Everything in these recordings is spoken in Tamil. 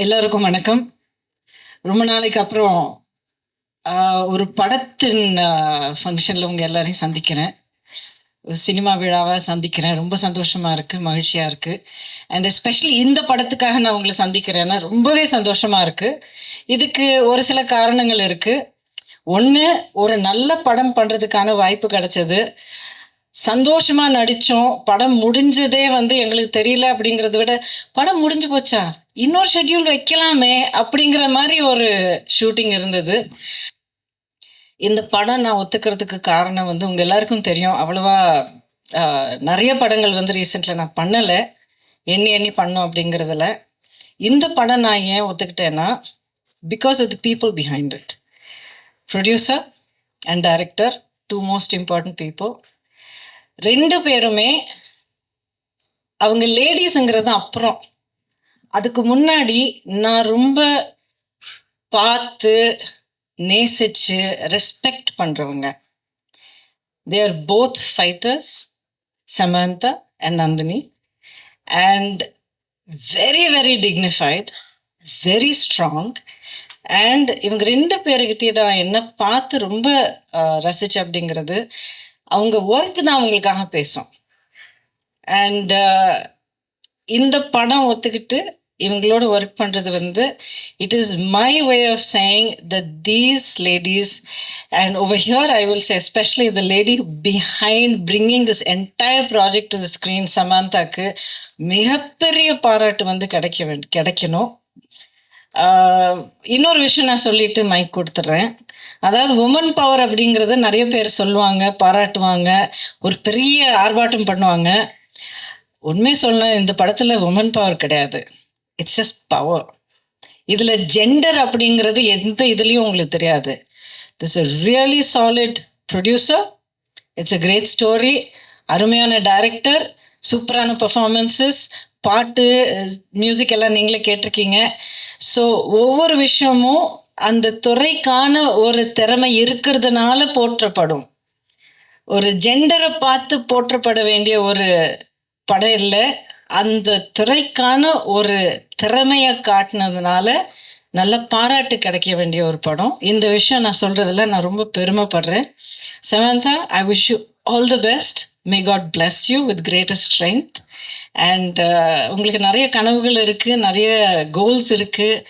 எல்லாருக்கும் வணக்கம். ரொம்ப நாளைக்கு அப்புறம் ஒரு படத்தின் ஃபங்க்ஷனில் உங்கள் எல்லாரையும் சந்திக்கிறேன். ஒரு சினிமா விழாவை சந்திக்கிறேன். ரொம்ப சந்தோஷமாக இருக்குது, மகிழ்ச்சியாக இருக்குது. அண்ட் எஸ்பெஷலி இந்த படத்துக்காக நான் உங்களை சந்திக்கிறேன்னா ரொம்பவே சந்தோஷமாக இருக்குது. இதுக்கு ஒரு சில காரணங்கள் இருக்குது. ஒன்று, ஒரு நல்ல படம் பண்ணுறதுக்கான வாய்ப்பு கிடைச்சது. சந்தோஷமா நடிச்சோம். படம் முடிஞ்சதே எங்களுக்கு தெரியல அப்படிங்கிறத விட, படம் முடிஞ்சு போச்சா? இன்னொரு ஷெட்யூல் வைக்கலாமே! அப்படிங்கிற மாரி ஒரு ஷூட்டிங் இருந்தது. இந்த படம் நான் ஒத்துக்கிறதுக்கு காரணம் உங்க எல்லாருக்கும் தெரியும். அவ்வளவா நெறைய படங்கள் ரீசென்ட்ல நான் பண்ணல. எண்ணி எண்ணி பண்ணோம் அப்படிங்கிறதுல. இந்த படம் நான் ஏன் ஒத்துக்கிட்டேன்னா, because of the people behind it. Producer and director, 2 most important people. 2 பேருமே அவங்க லேடீஸுங்கிறது அப்புறம். அதுக்கு முன்னாடி நான் ரொம்ப பார்த்து, நேசிச்சு, ரெஸ்பெக்ட் பண்றவங்க. They are both fighters, Samantha and Nandini, and very, very dignified, very strong. And இவங்க 2 பேருக்கிட்டே நான் என்ன பார்த்து ரொம்ப ரசிச்சேன் அப்படிங்கிறது, அவங்க ஒர்க் தான் அவங்களுக்காக பேசும். அண்ட் இந்த படம் ஒத்துக்கிட்டு இவங்களோட ஒர்க் பண்ணுறது it is my way of saying that these ladies, and over here I will say especially the lady behind bringing this entire project to the screen, சமந்தாக்கு மிகப்பெரிய பாராட்டு கிடைக்கணும். இன்னொரு விஷயம் நான் சொல்லிட்டு மைக் கொடுத்துட்றேன். அதாவது உமன் பவர் அப்படிங்கிறத நிறைய பேர் சொல்லுவாங்க, பாராட்டுவாங்க, ஒரு பெரிய ஆர்ப்பாட்டம் பண்ணுவாங்க. உண்மை சொல்ல, இந்த படத்துல உமன் பவர் கிடையாது. It's just power. இதுல ஜெண்டர் அப்படிங்கிறது எந்த இதுலயும் உங்களுக்கு தெரியாது. This is really solid producer, it's a great story, அருமையான டைரக்டர், சூப்பரான பர்ஃபார்மன்ஸஸ், பாட்டு, மியூசிக் எல்லாம் நீங்களே கேட்டிருக்கீங்க. ஸோ ஒவ்வொரு விஷயமும் அந்த துறைக்கான ஒரு திறமை இருக்கிறதுனால போற்றப்படும். ஒரு ஜெண்டரை பார்த்து போற்றப்பட வேண்டிய ஒரு படம் இல்லை, அந்த துறைக்கான ஒரு திறமையை காட்டினதுனால நல்ல பாராட்டு கிடைக்க வேண்டிய ஒரு படம். இந்த விஷயம் நான் சொல்றதுல நான் ரொம்ப பெருமைப்படுறேன். Samantha, I wish you all the best. May God bless you with greatest strength. And உங்களுக்கு நிறைய கனவுகள் இருக்குது, நிறைய கோல்ஸ் இருக்குது,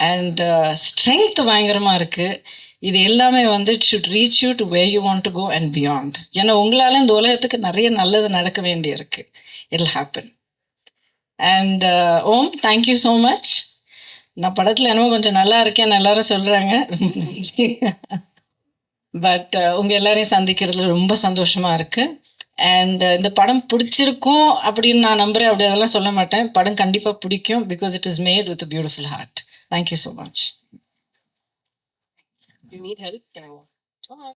அண்ட் ஸ்ட்ரென்த் பயங்கரமாக இருக்குது. இது எல்லாமே it should reach you to where you want to go and beyond. ஏன்னா உங்களால் இந்த உலகத்துக்கு நிறைய நல்லது நடக்க வேண்டி இருக்கு. It'll happen. And um, thank you so much. நான் படத்தில் என்னமோ கொஞ்சம் நல்லா இருக்கேன்னு எல்லாரும் சொல்கிறாங்க. பட் உங்கள் எல்லாரையும் சந்திக்கிறதுல ரொம்ப சந்தோஷமாக இருக்குது. அண்ட் இந்த படம் பிடிச்சிருக்கும் அப்படின்னு நான் நம்புகிறேன். அப்படி அதெல்லாம் சொல்ல மாட்டேன். படம் கண்டிப்பாக பிடிக்கும், because it is made with beautiful heart. Thank you so much. You need help? Can I walk?